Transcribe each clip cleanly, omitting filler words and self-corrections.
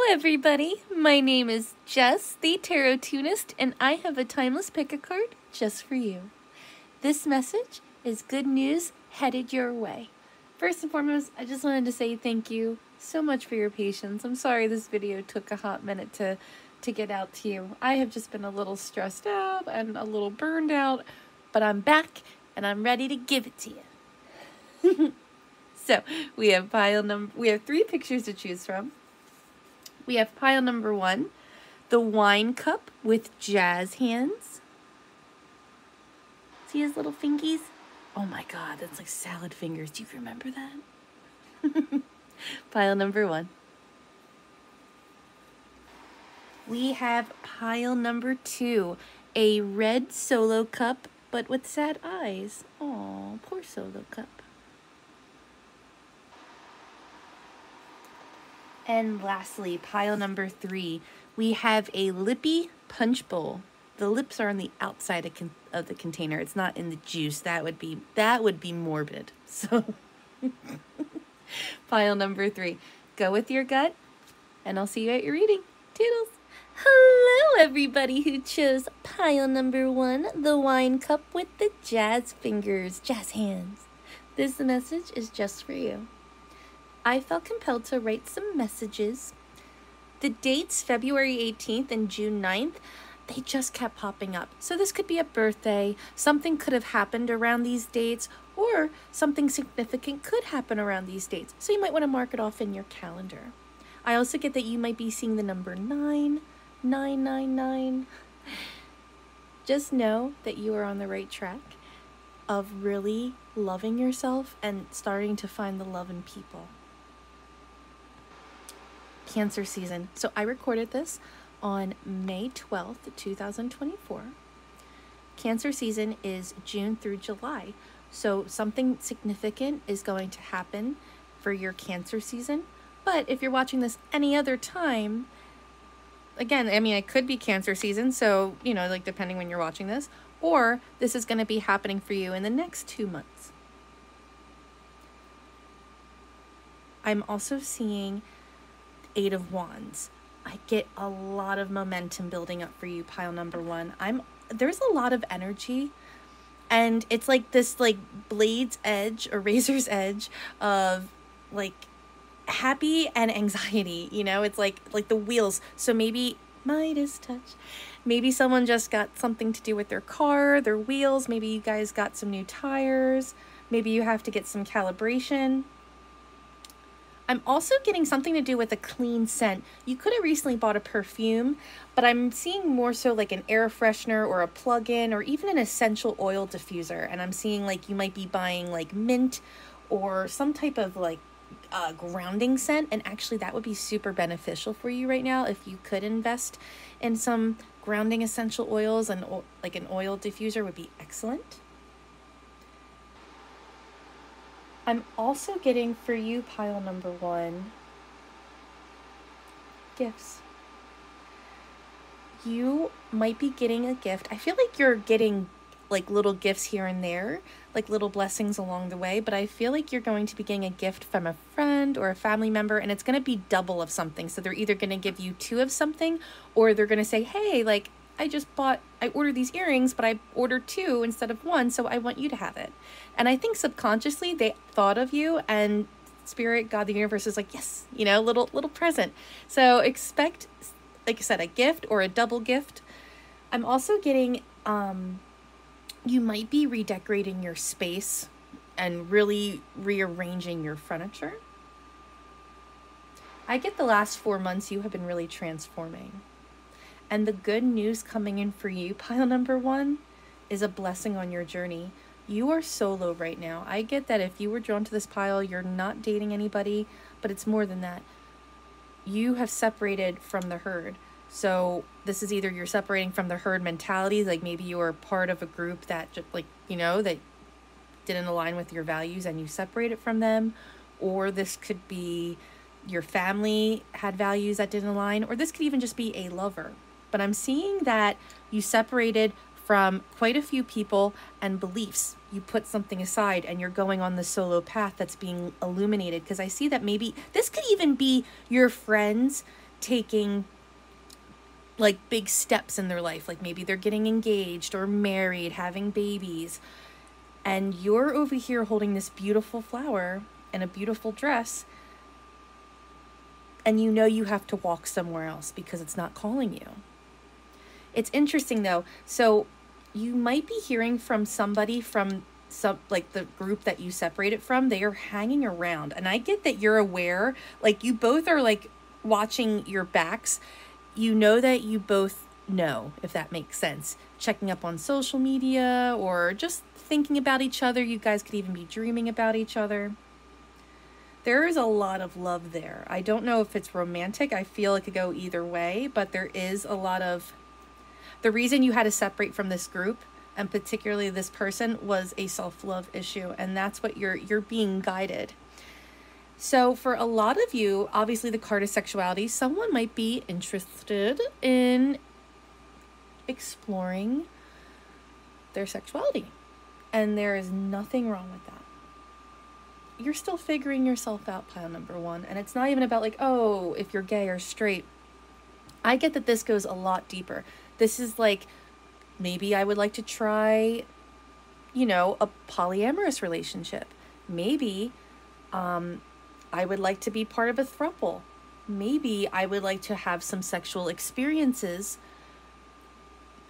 everybody. My name is Jess, the Tarot Tunist, and I have a timeless pick-a-card just for you. This message is good news headed your way. First and foremost, I just wanted to say thank you so much for your patience. I'm sorry this video took a hot minute to get out to you. I have just been a little stressed out and a little burned out, but I'm back and I'm ready to give it to you. So we have three pictures to choose from. We have pile number 1, the wine cup with jazz hands. See his little fingies? Oh my God, that's like salad fingers. Do you remember that? Pile number 1. We have pile number 2, a red solo cup, but with sad eyes. Oh, poor solo cup. And lastly, pile number 3, we have a Lippy punch bowl. The lips are on the outside of the container. It's not in the juice. That would be morbid. So pile number 3, go with your gut, and I'll see you at your reading. Toodles. Hello, everybody who chose pile number 1, the wine cup with the jazz fingers, jazz hands. This message is just for you. I felt compelled to write some messages. The dates, February 18th and June 9th, they just kept popping up. So this could be a birthday, something could have happened around these dates, or something significant could happen around these dates. So you might want to mark it off in your calendar. I also get that you might be seeing the number 999. Just know that you are on the right track of really loving yourself and starting to find the love in people. Cancer season. So I recorded this on May 12th, 2024. Cancer season is June through July. So something significant is going to happen for your Cancer season. But if you're watching this any other time, again, I mean, it could be Cancer season. So, you know, like depending when you're watching this, or this is going to be happening for you in the next 2 months. I'm also seeing 8 of Wands. I get a lot of momentum building up for you, pile number 1. There's a lot of energy, and it's like this like blade's edge or razor's edge of like happy and anxiety, you know? It's like the wheels. So maybe Midas touch. Maybe someone just got something to do with their car, their wheels. Maybe you guys got some new tires. Maybe you have to get some calibration. I'm also getting something to do with a clean scent. You could have recently bought a perfume, but I'm seeing more so like an air freshener or a plug-in or even an essential oil diffuser. And I'm seeing like you might be buying like mint or some type of like grounding scent. And actually that would be super beneficial for you right now if you could invest in some grounding essential oils, and like an oil diffuser would be excellent. I'm also getting for you, pile number 1, gifts. You might be getting a gift. I feel like you're getting like little gifts here and there, like little blessings along the way, but I feel like you're going to be getting a gift from a friend or a family member, and it's going to be double of something. So they're either going to give you 2 of something, or they're going to say, hey, like, I ordered these earrings, but I ordered 2 instead of 1, so I want you to have it. And I think subconsciously they thought of you, and Spirit, God, the universe is like, yes, you know, little present. So expect, like I said, a gift or a double gift. I'm also getting, you might be redecorating your space and really rearranging your furniture. I get the last 4 months you have been really transforming. And the good news coming in for you, pile number 1, is a blessing on your journey. You are solo right now. I get that if you were drawn to this pile, you're not dating anybody, but it's more than that. You have separated from the herd. So this is either you're separating from the herd mentality, like maybe you were part of a group that just like, you know, that didn't align with your values and you separated from them, or this could be your family had values that didn't align, or this could even just be a lover. But I'm seeing that you separated from quite a few people and beliefs. You put something aside and you're going on the solo path that's being illuminated, because I see that maybe this could even be your friends taking like big steps in their life. Like maybe they're getting engaged or married, having babies. And you're over here holding this beautiful flower and a beautiful dress. And you know you have to walk somewhere else because it's not calling you. It's interesting though. So you might be hearing from somebody from like the group that you separated from. They are hanging around. And I get that you're aware, like you both are like watching your backs. You know that you both know, if that makes sense. Checking up on social media or just thinking about each other. You guys could even be dreaming about each other. There is a lot of love there. I don't know if it's romantic. I feel it could go either way, but there is a lot of... The reason you had to separate from this group, and particularly this person, was a self-love issue, and that's what you're being guided. So for a lot of you, obviously the card is sexuality. Someone might be interested in exploring their sexuality, and there is nothing wrong with that. You're still figuring yourself out, pile number one, and it's not even about like, oh, if you're gay or straight. I get that this goes a lot deeper. This is like, maybe I would like to try, you know, a polyamorous relationship. Maybe I would like to be part of a throuple. Maybe I would like to have some sexual experiences,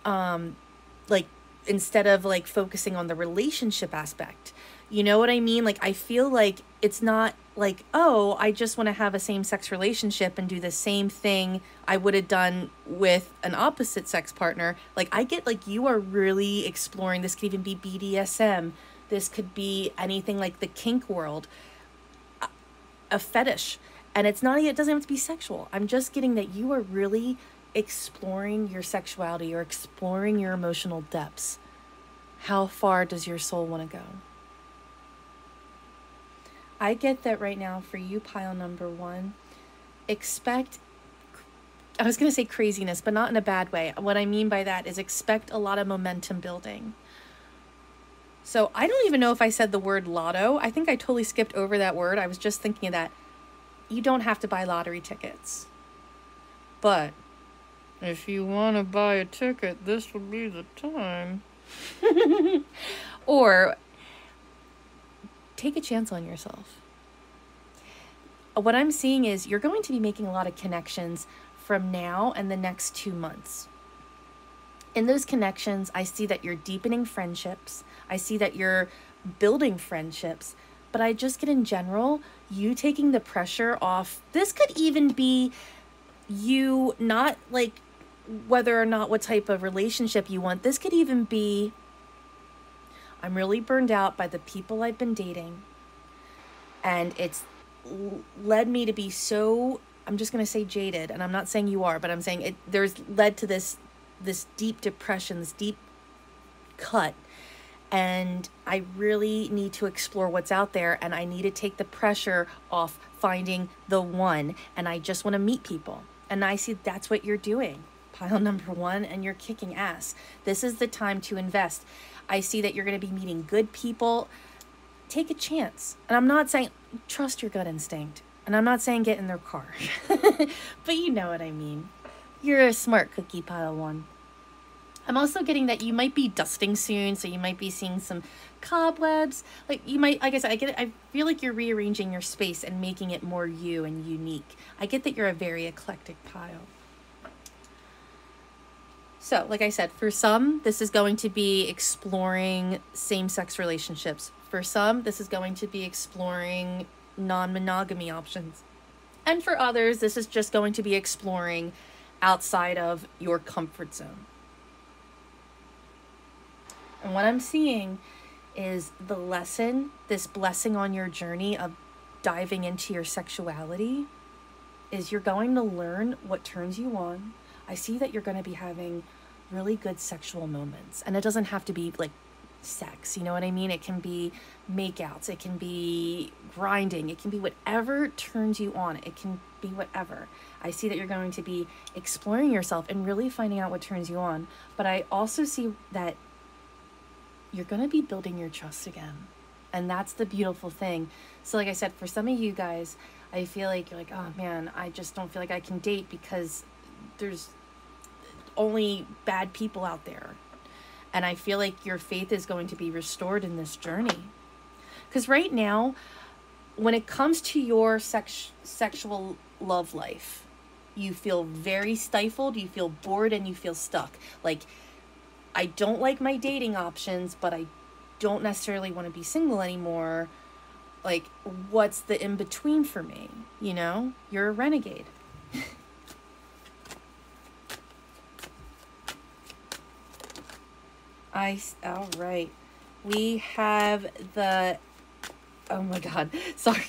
like instead of like focusing on the relationship aspect. You know what I mean? Like, I feel like it's not like, oh, I just want to have a same-sex relationship and do the same thing I would have done with an opposite sex partner. Like, I get like you are really exploring. This could even be BDSM. This could be anything like the kink world, a fetish. And it's not, it doesn't have to be sexual. I'm just getting that you are really exploring your sexuality or exploring your emotional depths. How far does your soul want to go? I get that right now for you, pile number one. Expect, I was going to say craziness, but not in a bad way. What I mean by that is expect a lot of momentum building. So I don't even know if I said the word lotto. I think I totally skipped over that word. I was just thinking of that. You don't have to buy lottery tickets. But if you want to buy a ticket, this would be the time. Or take a chance on yourself. What I'm seeing is you're going to be making a lot of connections from now and the next 2 months. In those connections, I see that you're deepening friendships. I see that you're building friendships. But I just get in general, you taking the pressure off. This could even be you not like whether or not what type of relationship you want. This could even be, I'm really burned out by the people I've been dating, and it's led me to be so, I'm just going to say jaded, and I'm not saying you are, but I'm saying there's led to this deep depression, this deep cut, and I really need to explore what's out there, and I need to take the pressure off finding the one, and I just want to meet people. And I see that's what you're doing, pile number one, and you're kicking ass. This is the time to invest. I see that you're going to be meeting good people. Take a chance. And I'm not saying trust your gut instinct. And I'm not saying get in their car. But you know what I mean. You're a smart cookie, pile one. I'm also getting that you might be dusting soon. So you might be seeing some cobwebs. Like you might, like I said, I get it. I feel like you're rearranging your space and making it more you and unique. I get that you're a very eclectic pile. So, like I said, for some, this is going to be exploring same-sex relationships. For some, this is going to be exploring non-monogamy options. And for others, this is just going to be exploring outside of your comfort zone. And what I'm seeing is the lesson, this blessing on your journey of diving into your sexuality, is you're going to learn what turns you on. I see that you're going to be having really good sexual moments. And it doesn't have to be like sex, you know what I mean? It can be makeouts, it can be grinding, it can be whatever turns you on. It can be whatever. I see that you're going to be exploring yourself and really finding out what turns you on. But I also see that you're going to be building your trust again. And that's the beautiful thing. So like I said, for some of you guys, I feel like you're like, oh man, I just don't feel like I can date because there's only bad people out there. And I feel like your faith is going to be restored in this journey. Because right now, when it comes to your sexual love life, you feel very stifled, you feel bored, and you feel stuck. Like, I don't like my dating options, but I don't necessarily want to be single anymore. Like, what's the in-between for me? You know? You're a renegade. All right. We have the, oh my God, sorry.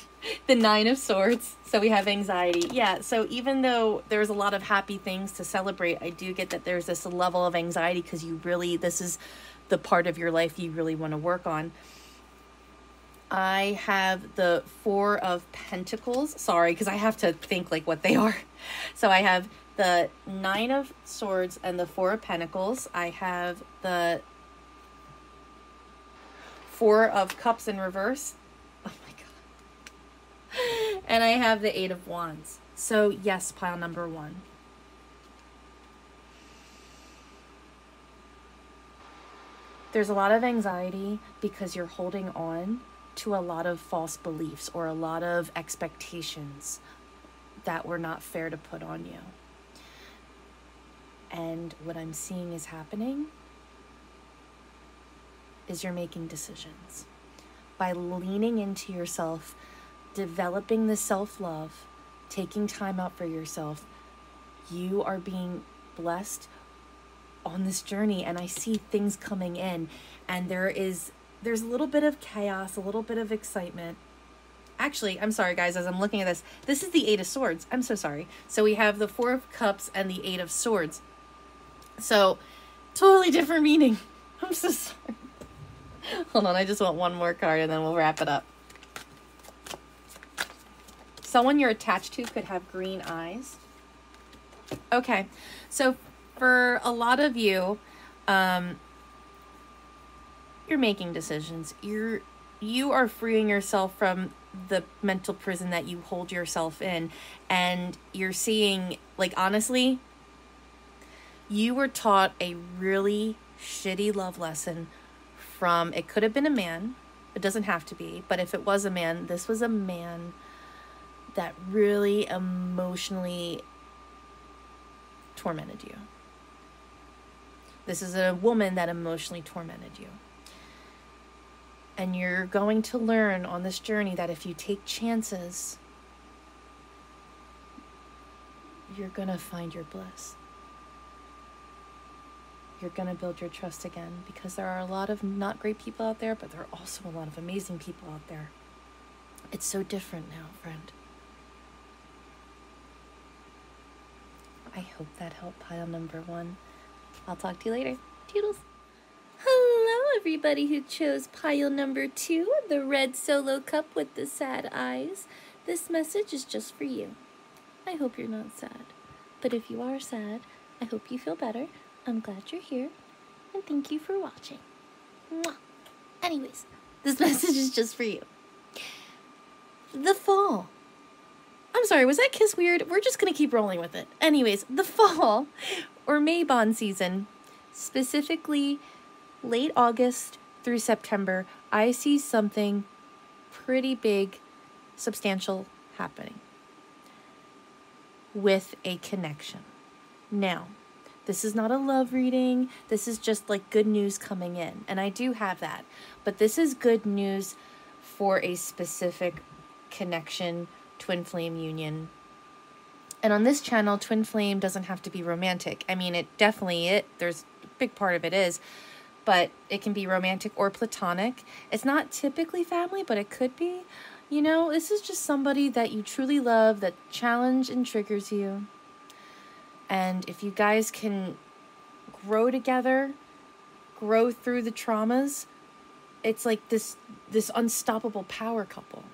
The Nine of Swords. So we have anxiety. Yeah, so even though there's a lot of happy things to celebrate, I do get that there's this level of anxiety because you really, this is the part of your life you really want to work on. I have the Four of Pentacles. Sorry, because I have to think like what they are. So I have the Nine of Swords and the Four of Pentacles. I have the Four of Cups in reverse. Oh my God. And I have the Eight of Wands. So yes, pile number one. There's a lot of anxiety because you're holding on to a lot of false beliefs or a lot of expectations that were not fair to put on you. And what I'm seeing is happening is you're making decisions. By leaning into yourself, developing the self-love, taking time out for yourself, you are being blessed on this journey. And I see things coming in, and there's a little bit of chaos, a little bit of excitement. Actually, I'm sorry guys, as I'm looking at this, this is the Eight of Swords. I'm so sorry. So we have the Four of Cups and the Eight of Swords. So totally different meaning. I'm so sorry. Hold on, I just want one more card and then we'll wrap it up. Someone you're attached to could have green eyes. Okay, so for a lot of you, you're making decisions. You are freeing yourself from the mental prison that you hold yourself in, and you're seeing, like, honestly, you were taught a really shitty love lesson from, it could have been a man, it doesn't have to be, but if it was a man, this was a man that really emotionally tormented you. This is a woman that emotionally tormented you. And you're going to learn on this journey that if you take chances, you're going to find your bliss. You're going to build your trust again, because there are a lot of not great people out there, but there are also a lot of amazing people out there. It's so different now, friend. I hope that helped pile number one. I'll talk to you later. Toodles. Hello, everybody who chose pile number 2, the red solo cup with the sad eyes. This message is just for you. I hope you're not sad. But if you are sad, I hope you feel better. I'm glad you're here. And thank you for watching. Mwah. Anyways, this message is just for you. The fall. I'm sorry, was that kiss weird? We're just going to keep rolling with it. Anyways, the fall, or Maybon season, specifically late August through September, I see something pretty big, substantial happening with a connection. Now, this is not a love reading. This is just like good news coming in. And I do have that. But this is good news for a specific connection, twin flame union. And on this channel, twin flame doesn't have to be romantic. I mean, there's a big part of it is, but it can be romantic or platonic. It's not typically family, but it could be. You know, this is just somebody that you truly love, that challenge and triggers you. And if you guys can grow together, grow through the traumas, it's like this unstoppable power couple,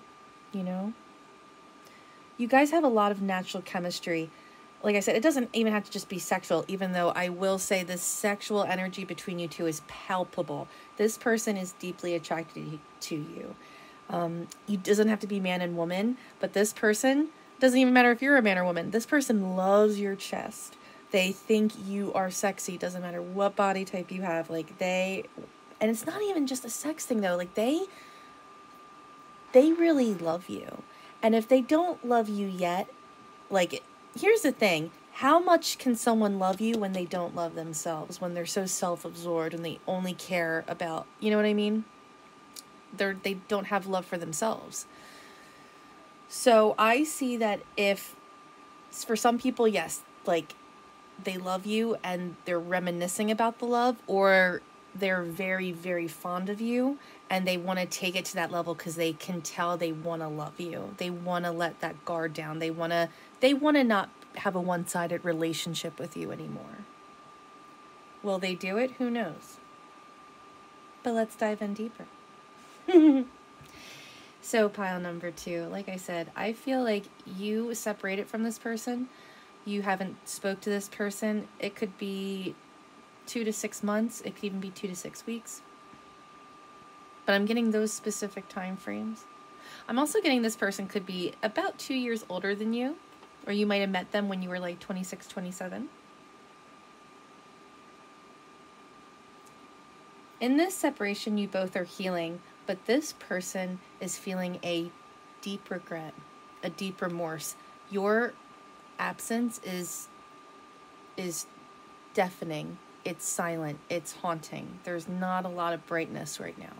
you know? You guys have a lot of natural chemistry. Like I said, it doesn't even have to just be sexual, even though I will say the sexual energy between you two is palpable. This person is deeply attracted to you. It doesn't have to be man and woman, but this person, doesn't even matter if you're a man or woman, this person loves your chest. They think you are sexy, doesn't matter what body type you have. Like and it's not even just a sex thing though, like they really love you. And if they don't love you yet, like, here's the thing. How much can someone love you when they don't love themselves? When they're so self-absorbed and they only care about, you know what I mean? They don't have love for themselves. So I see that if, for some people, yes, like, they love you and they're reminiscing about the love, or they're very, very fond of you and they want to take it to that level because they can tell they want to love you. They want to let that guard down. They want to not have a one-sided relationship with you anymore. Will they do it? Who knows? But let's dive in deeper. So pile number 2, like I said, I feel like you separated from this person. You haven't spoke to this person. It could be 2 to 6 months. It could even be 2 to 6 weeks. But I'm getting those specific time frames. I'm also getting this person could be about 2 years older than you, or you might have met them when you were like 26, 27. In this separation, you both are healing, but this person is feeling a deep regret, a deep remorse. Your absence is deafening. It's silent. It's haunting. There's not a lot of brightness right now.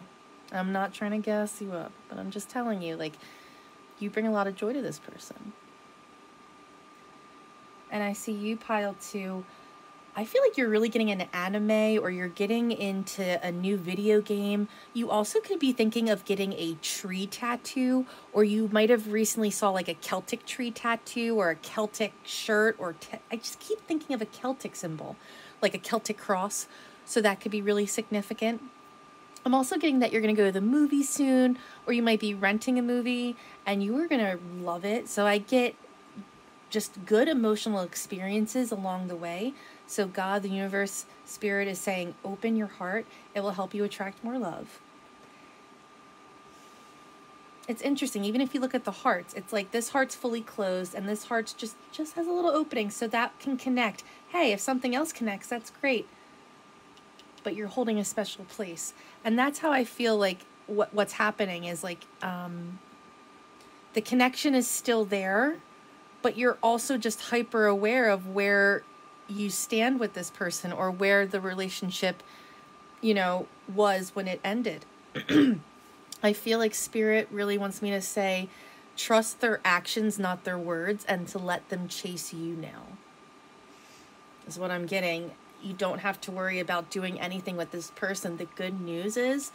I'm not trying to gas you up, but I'm just telling you, like, you bring a lot of joy to this person. And I see you pile 2. I feel like you're really getting into anime, or you're getting into a new video game. You also could be thinking of getting a tree tattoo, or you might have recently saw like a Celtic tree tattoo or a Celtic shirt, or I just keep thinking of a Celtic symbol, like a Celtic cross. So that could be really significant. I'm also getting that you're going to go to the movie soon, or you might be renting a movie and you are going to love it. So I get just good emotional experiences along the way. So God, the universe, spirit is saying, open your heart. It will help you attract more love. It's interesting. Even if you look at the hearts, it's like this heart's fully closed and this heart's just has a little opening so that can connect. Hey, if something else connects, that's great. But you're holding a special place. And that's how I feel like what's happening is like the connection is still there, but you're also just hyper aware of where you stand with this person, or where the relationship, was when it ended. I feel like spirit really wants me to say, trust their actions, not their words, and to let them chase you now. Is what I'm getting. You don't have to worry about doing anything with this person. The good news is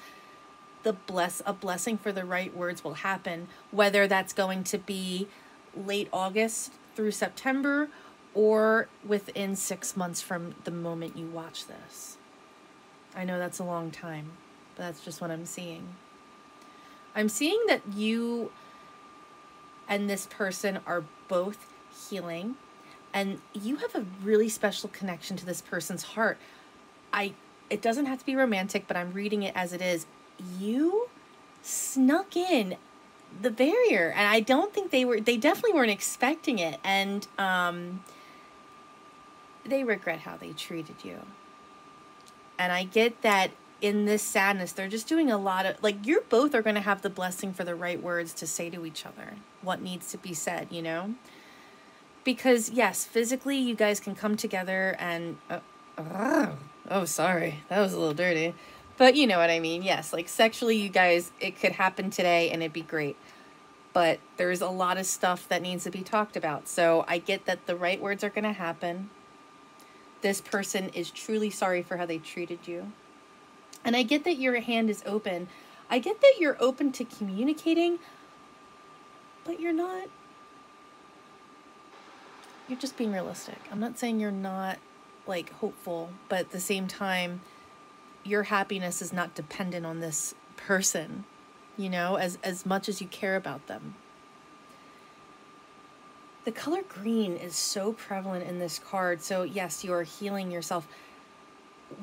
a blessing for the right words will happen, whether that's going to be late August through September, or within 6 months from the moment you watch this. I know that's a long time, but that's just what I'm seeing. I'm seeing that you and this person are both healing, and you have a really special connection to this person's heart. It doesn't have to be romantic, but I'm reading it as it is. You snuck in the barrier, and I don't think they definitely weren't expecting it, and they regret how they treated you. And I get that in this sadness, they're just doing a lot of, like, you both are going to have the blessing for the right words to say to each other, what needs to be said, because yes, physically you guys can come together and sorry, that was a little dirty, but you know what I mean. Yes, like sexually you guys, it could happen today and it'd be great, but there's a lot of stuff that needs to be talked about. So I get that the right words are going to happen. This person is truly sorry for how they treated you. And I get that your hand is open. I get that you're open to communicating, but you're not. You're just being realistic. I'm not saying you're not, like, hopeful, but at the same time, your happiness is not dependent on this person, as much as you care about them. The color green is so prevalent in this card. So yes, you are healing yourself.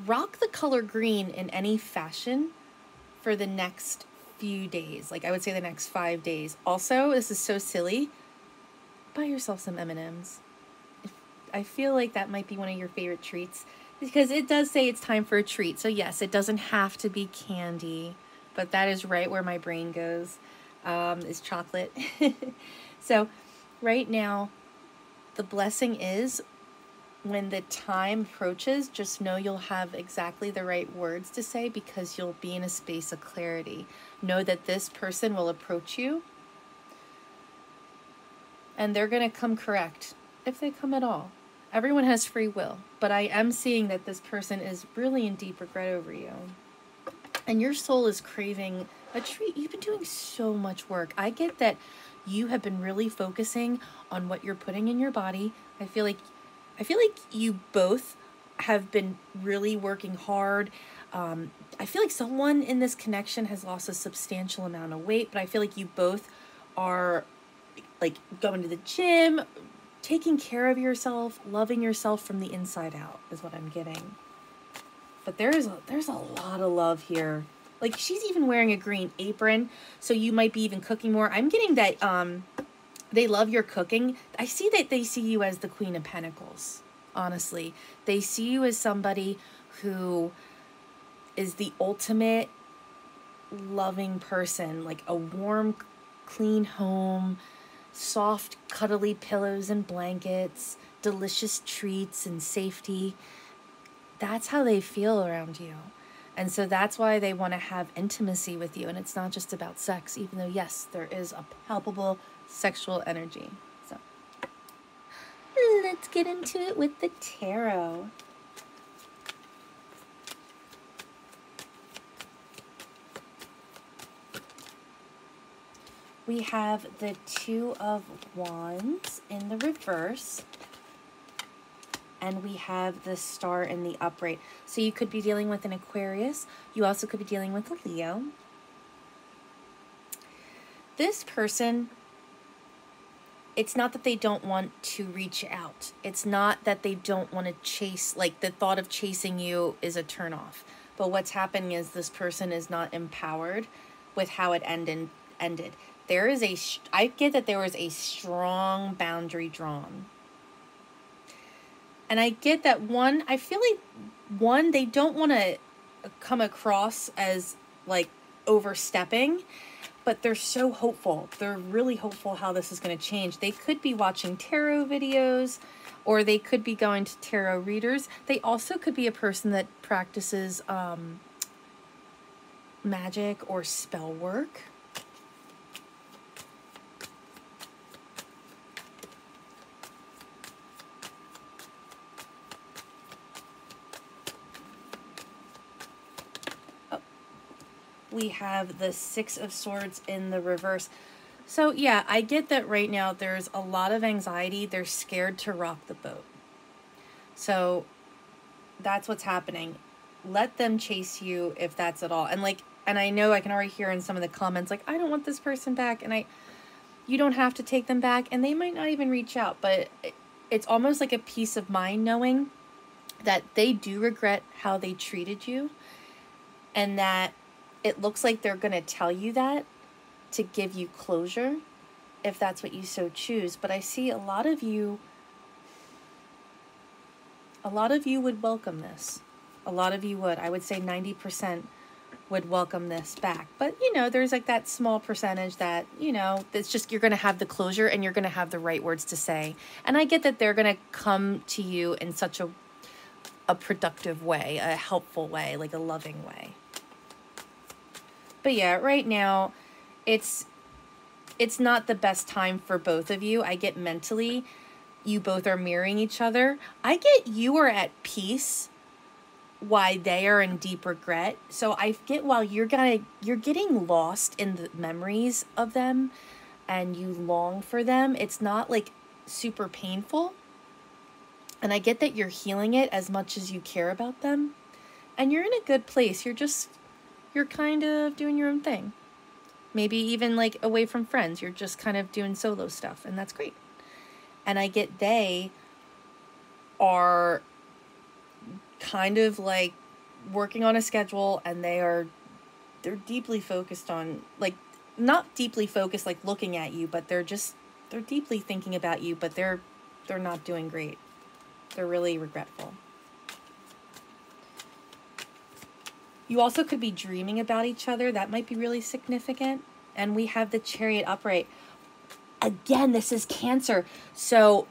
Rock the color green in any fashion for the next few days. Like I would say the next 5 days. Also, this is so silly. Buy yourself some M&Ms. I feel like that might be one of your favorite treats because it does say it's time for a treat. So yes, it doesn't have to be candy, but that is right where my brain goes, is chocolate. So right now, the blessing is when the time approaches, just know you'll have exactly the right words to say because you'll be in a space of clarity. Know that this person will approach you and they're going to come correct if they come at all. Everyone has free will, but I am seeing that this person is really in deep regret over you. And your soul is craving a treat. You've been doing so much work. I get that you have been really focusing on what you're putting in your body. I feel like you both have been really working hard. I feel like someone in this connection has lost a substantial amount of weight, but I feel like you both are like going to the gym, taking care of yourself, loving yourself from the inside out is what I'm getting. But there's a lot of love here. Like she's even wearing a green apron, so you might be even cooking more. I'm getting that they love your cooking. I see that they see you as the Queen of Pentacles. Honestly, they see you as somebody who is the ultimate loving person, like a warm, clean home, soft, cuddly pillows and blankets, delicious treats and safety. That's how they feel around you. And so that's why they want to have intimacy with you. And it's not just about sex, even though, yes, there is a palpable sexual energy. So let's get into it with the tarot. We have the Two of Wands in the reverse. And we have the Star in the upright. So you could be dealing with an Aquarius. You also could be dealing with a Leo. This person, it's not that they don't want to reach out. It's not that they don't want to chase, like the thought of chasing you is a turnoff. But what's happening is this person is not empowered with how it ended. There is I get that there was a strong boundary drawn. And I get that I feel like they don't want to come across as like overstepping, but they're so hopeful. They're really hopeful how this is going to change. They could be watching tarot videos, or they could be going to tarot readers. They also could be a person that practices magic or spell work. We have the Six of Swords in the reverse. So yeah, I get that right now there's a lot of anxiety. They're scared to rock the boat. So that's what's happening. Let them chase you if that's at all. And I know I can already hear in some of the comments, like, I don't want this person back. And you don't have to take them back. And they might not even reach out. But it's almost like a peace of mind knowing that they do regret how they treated you. And that it looks like they're going to tell you that to give you closure, if that's what you so choose. But I see a lot of you would welcome this. A lot of you would. I would say 90% would welcome this back. But, there's like that small percentage that, that's just, you're going to have the closure and you're going to have the right words to say. And I get that they're going to come to you in such a productive way, a helpful way, like a loving way. But yeah, right now, it's not the best time for both of you. I get mentally, you both are mirroring each other. I get you are at peace, why they are in deep regret. So I get while you're getting lost in the memories of them, and you long for them. It's not like super painful, and I get that you're healing it as much as you care about them, and you're in a good place. You're kind of doing your own thing. Maybe even like away from friends. You're just kind of doing solo stuff, and that's great. And I get they are kind of like working on a schedule, and they're deeply focused on, like, not deeply focused like looking at you, but they're deeply thinking about you, but they're not doing great. They're really regretful. You also could be dreaming about each other. That might be really significant. And we have the Chariot upright. Again, this is Cancer. So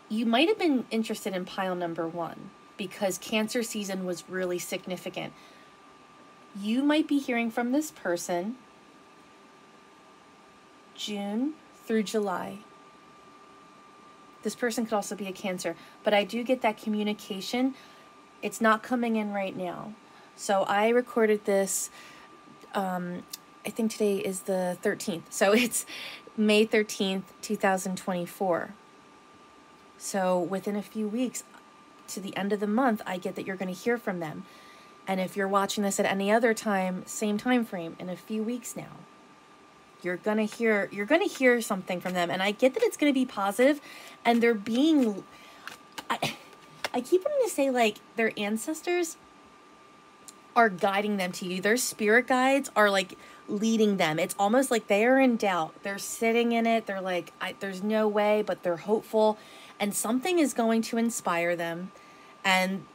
you might have been interested in pile number 1 because Cancer season was really significant. You might be hearing from this person June through July. This person could also be a Cancer, but I do get that communication. It's not coming in right now. So I recorded this, I think today is the 13th. So it's May 13th, 2024. So within a few weeks to the end of the month, I get that you're going to hear from them. And if you're watching this at any other time, same time frame, in a few weeks now, you're going to hear something from them. And I get that it's going to be positive, and they're being, I keep wanting to say, like, their ancestors are guiding them to you. Their spirit guides are, like, leading them. It's almost like they are in doubt. They're sitting in it. They're like, there's no way, but they're hopeful. And something is going to inspire them. And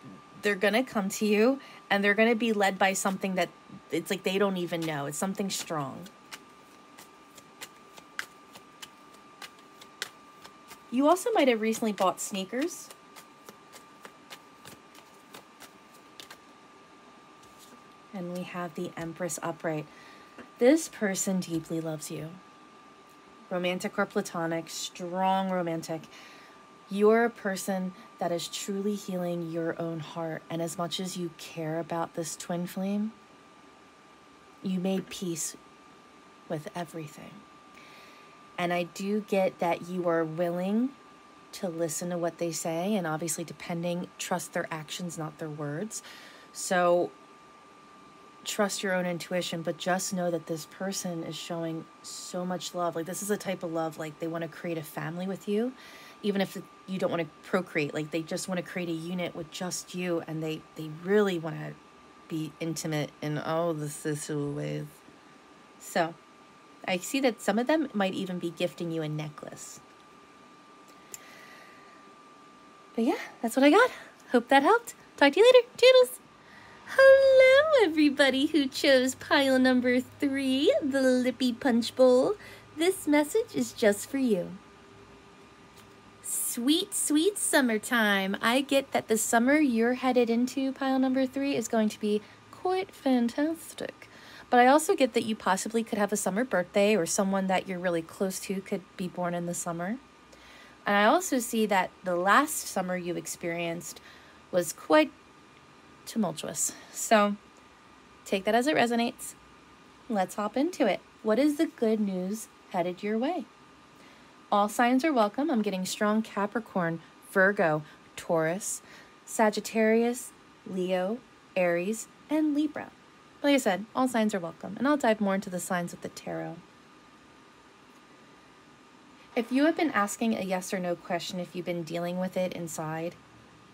they're going to come to you. And they're going to be led by something that it's like they don't even know. It's something strong. You also might have recently bought sneakers. And we have the Empress upright. This person deeply loves you. Romantic or platonic, strong romantic. You're a person that is truly healing your own heart. And as much as you care about this twin flame, you made peace with everything. And I do get that you are willing to listen to what they say. And obviously, trust their actions, not their words. So trust your own intuition, but just know that this person is showing so much love. Like, this is a type of love, like they want to create a family with you, even if you don't want to procreate. Like, they just want to create a unit with just you, and they really want to be intimate in all the social ways. So I see that some of them might even be gifting you a necklace. But yeah, that's what I got. Hope that helped. Talk to you later. Toodles. Hello, everybody who chose pile number 3, the Lippy Punch Bowl. This message is just for you. Sweet, sweet summertime. I get that the summer you're headed into, pile number 3, is going to be quite fantastic. But I also get that you possibly could have a summer birthday, or someone that you're really close to could be born in the summer. And I also see that the last summer you experienced was quite tumultuous. So take that as it resonates. Let's hop into it. What is the good news headed your way? All signs are welcome. I'm getting strong Capricorn, Virgo, Taurus, Sagittarius, Leo, Aries, and Libra. Like I said, all signs are welcome. And I'll dive more into the signs with the tarot. If you have been asking a yes or no question, if you've been dealing with it inside,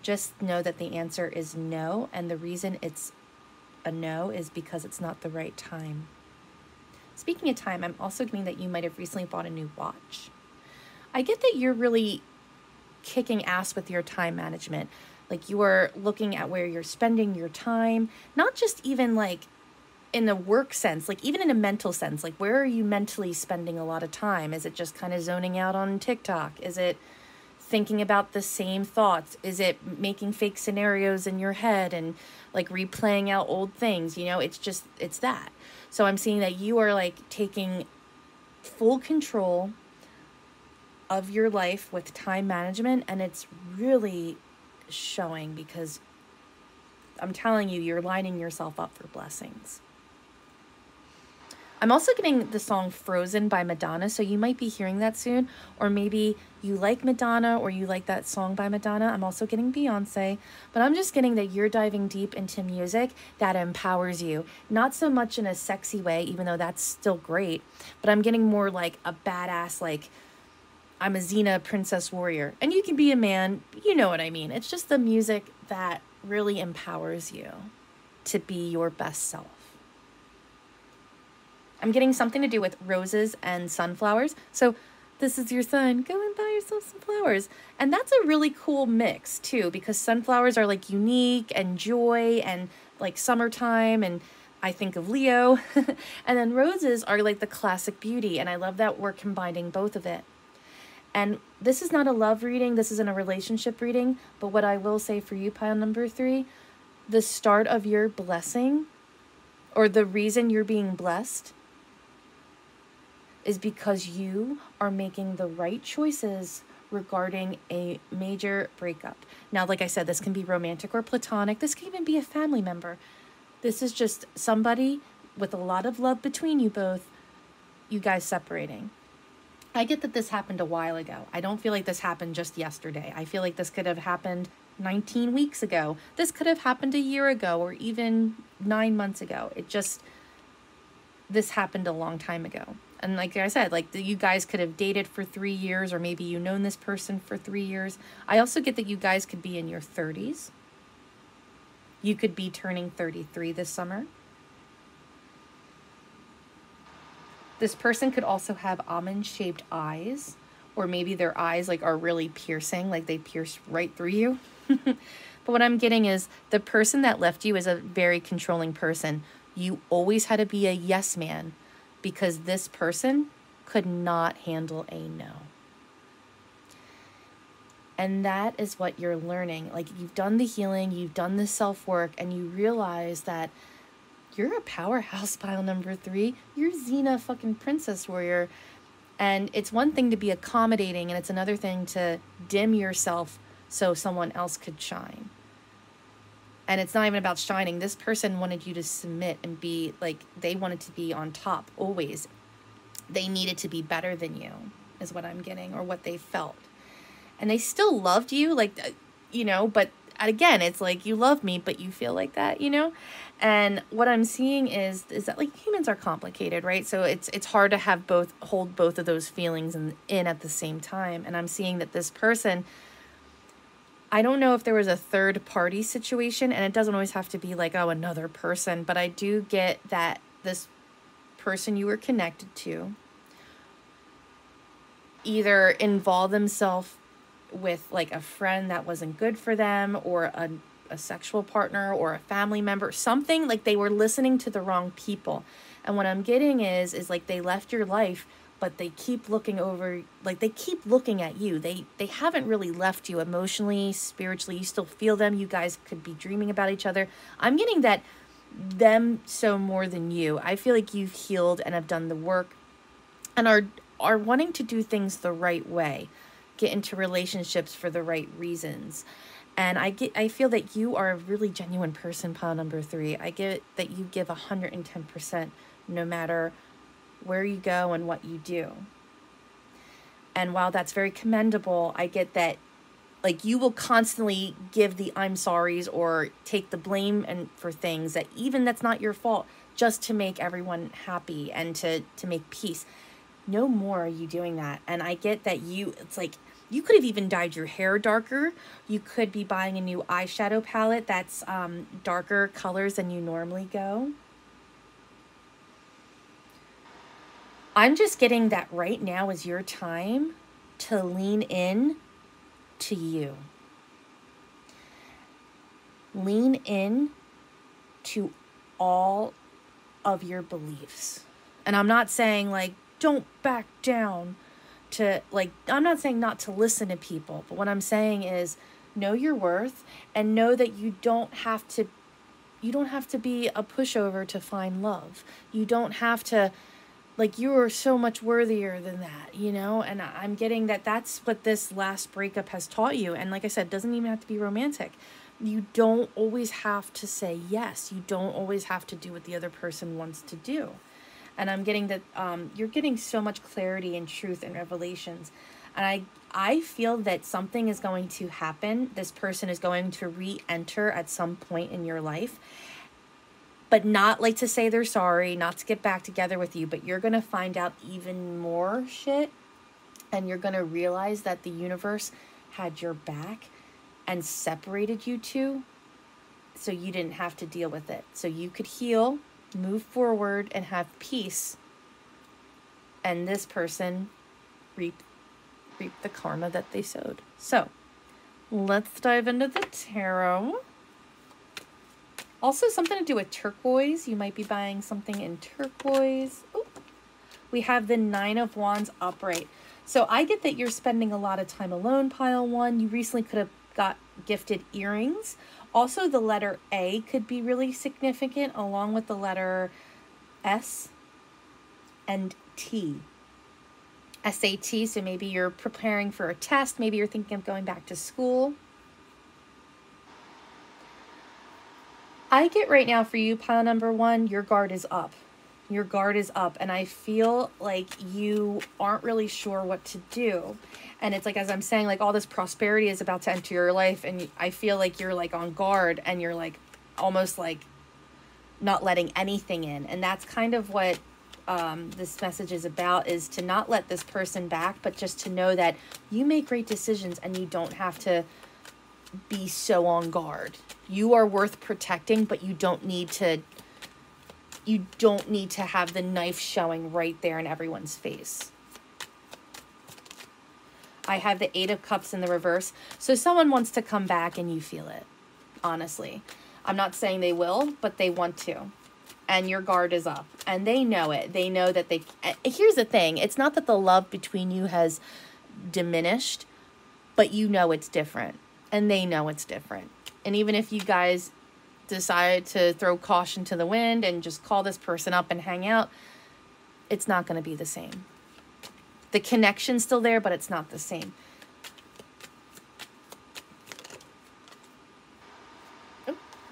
just know that the answer is no, and the reason it's a no is because it's not the right time. Speaking of time, I'm also getting that you might have recently bought a new watch. I get that you're really kicking ass with your time management. Like, you are looking at where you're spending your time, not just even like in a work sense, like even in a mental sense. Like, where are you mentally spending a lot of time? Is it just kind of zoning out on TikTok? Is it thinking about the same thoughts? Is it making fake scenarios in your head and like replaying out old things? You know, it's that. So I'm seeing that you are like taking full control of your life with time management, and it's really showing, because I'm telling you, you're lining yourself up for blessings. I'm also getting the song Frozen by Madonna, so you might be hearing that soon. Or maybe you like Madonna, or you like that song by Madonna. I'm also getting Beyonce, but I'm just getting that you're diving deep into music that empowers you. Not so much in a sexy way, even though that's still great, but I'm getting more like a badass, like, I'm a Xena princess warrior. And you can be a man, you know what I mean. It's just the music that really empowers you to be your best self. I'm getting something to do with roses and sunflowers. So this is your sign. Go and buy yourself some flowers. And that's a really cool mix too, because sunflowers are like unique and joy and like summertime, and I think of Leo. And then roses are like the classic beauty. And I love that we're combining both of it. And this is not a love reading. This isn't a relationship reading. But what I will say for you, pile number 3, the start of your blessing, or the reason you're being blessed, is because you are making the right choices regarding a major breakup. Now, like I said, this can be romantic or platonic. This can even be a family member. This is just somebody with a lot of love between you both, you guys separating. I get that this happened a while ago. I don't feel like this happened just yesterday. I feel like this could have happened 19 weeks ago. This could have happened a year ago, or even 9 months ago. This happened a long time ago. And like I said, like you guys could have dated for 3 years, or maybe you known this person for 3 years. I also get that you guys could be in your 30s. You could be turning 33 this summer. This person could also have almond-shaped eyes, or maybe their eyes like are really piercing, like they pierce right through you. But what I'm getting is the person that left you is a very controlling person. You always had to be a yes man, because this person could not handle a no. And that is what you're learning. Like, you've done the healing, you've done the self-work, and you realize that you're a powerhouse, pile number 3. You're Xena fucking princess warrior. And it's one thing to be accommodating, and it's another thing to dim yourself so someone else could shine. And it's not even about shining. This person wanted you to submit and be like, they wanted to be on top always. They needed to be better than you, is what I'm getting, or what they felt. And they still loved you, like, you know, but again, it's like, you love me, but you feel like that, you know? And what I'm seeing is that like humans are complicated, right? So it's hard to have hold both of those feelings in at the same time. And I'm seeing that this person, I don't know if there was a third party situation, and it doesn't always have to be like, oh, another person, but I do get that this person you were connected to either involved themselves with like a friend that wasn't good for them, or a sexual partner, or a family member, something like they were listening to the wrong people. And what I'm getting is like they left your life, but they keep looking over, like they keep looking at you. They haven't really left you emotionally, spiritually. You still feel them. You guys could be dreaming about each other. I'm getting that them so more than you. I feel like you've healed and have done the work and are wanting to do things the right way, get into relationships for the right reasons. And I feel that you are a really genuine person, pile number 3. I get that you give 110% no matter where you go and what you do. And while that's very commendable, I get that like you will constantly give the I'm sorries or take the blame and for things that even that's not your fault, just to make everyone happy and to make peace. No more are you doing that. And I get that it's like you could have even dyed your hair darker. You could be buying a new eyeshadow palette that's darker colors than you normally go. I'm just getting that right now is your time to lean in to you. Lean in to all of your beliefs. And I'm not saying like, don't back down to like, I'm not saying not to listen to people, but what I'm saying is know your worth and know that you don't have to be a pushover to find love. You don't have to, like, you are so much worthier than that, you know? And I'm getting that that's what this last breakup has taught you. And like I said, it doesn't even have to be romantic. You don't always have to say yes. You don't always have to do what the other person wants to do. And I'm getting that you're getting so much clarity and truth and revelations. And I feel that something is going to happen. This person is going to re-enter at some point in your life. But not like to say they're sorry, not to get back together with you, but you're going to find out even more shit. And you're going to realize that the universe had your back and separated you two so you didn't have to deal with it. So you could heal, move forward, and have peace And this person reap the karma that they sowed. So let's dive into the tarot. Also something to do with turquoise. You might be buying something in turquoise. Ooh. We have the Nine of Wands upright. So I get that you're spending a lot of time alone, pile one. You recently could have got gifted earrings. Also, the letter A could be really significant, along with the letter S and T. SAT, so maybe you're preparing for a test. Maybe you're thinking of going back to school. I get right now for you, pile number one, your guard is up. Your guard is up, and I feel like you aren't really sure what to do. And it's like, as I'm saying, like all this prosperity is about to enter your life, and I feel like you're like on guard, and you're like almost like not letting anything in. And that's kind of what this message is about, is to not let this person back, but just to know that you make great decisions and you don't have to be so on guard. You are worth protecting, but you don't need to have the knife showing right there in everyone's face. I have the Eight of Cups in the reverse. So someone wants to come back and you feel it, honestly. I'm not saying they will, but they want to. And your guard is up. And they know it. They know that they... Here's the thing. It's not that the love between you has diminished, but you know it's different. And they know it's different. And even if you guys decide to throw caution to the wind and just call this person up and hang out, it's not going to be the same. The connection's still there, but it's not the same.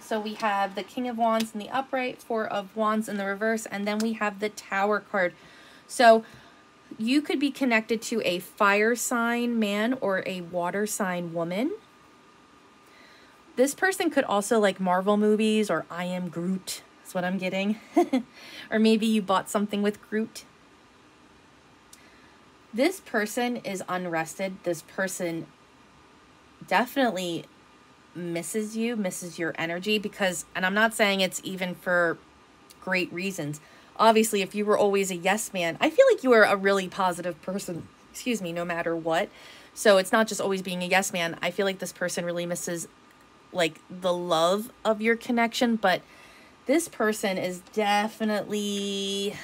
So we have the King of Wands in the upright, Four of Wands in the reverse, and then we have the Tower card. So you could be connected to a fire sign man or a water sign woman. This person could also like Marvel movies or I Am Groot. That's what I'm getting. Or maybe you bought something with Groot. This person is unrested. This person definitely misses you, misses your energy, because, and I'm not saying it's even for great reasons. Obviously, if you were always a yes man, I feel like you are a really positive person, excuse me, no matter what. So it's not just always being a yes man. I feel like this person really misses like the love of your connection, but this person is definitely,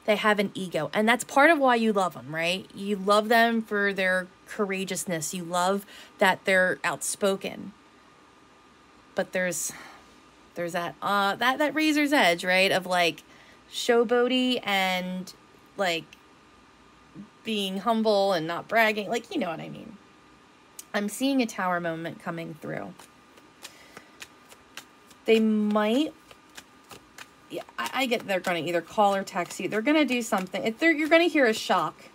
they have an ego, and that's part of why you love them, right? You love them for their courageousness. You love that they're outspoken, but there's that razor's edge, right? Of like showboaty and like being humble and not bragging, like, you know what I mean. I'm seeing a Tower moment coming through. They might, yeah, I get they're going to either call or text you. They're going to do something. You're going to hear a shock.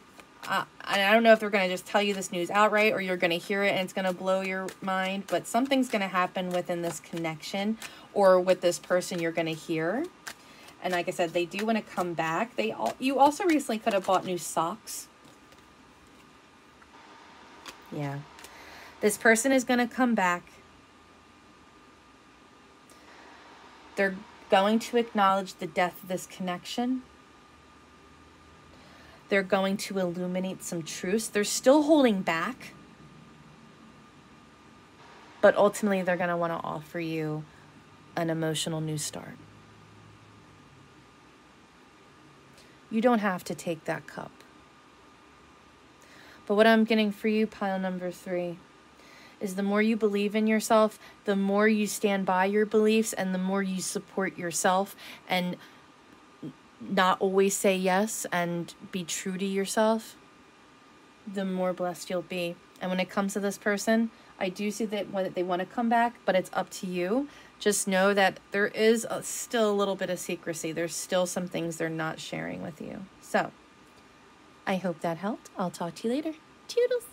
I don't know if they're going to just tell you this news outright, or you're going to hear it and it's going to blow your mind, but something's going to happen within this connection or with this person you're going to hear. And like I said, they do want to come back. You also recently could have bought new socks. Yeah. This person is going to come back. They're going to acknowledge the death of this connection. They're going to illuminate some truths. They're still holding back. But ultimately, they're going to want to offer you an emotional new start. You don't have to take that cup. But what I'm getting for you, pile number 3, is the more you believe in yourself, the more you stand by your beliefs, and the more you support yourself and not always say yes and be true to yourself, the more blessed you'll be. And when it comes to this person, I do see that they want to come back, but it's up to you. Just know that there is still a little bit of secrecy. There's still some things they're not sharing with you. So I hope that helped. I'll talk to you later. Toodles.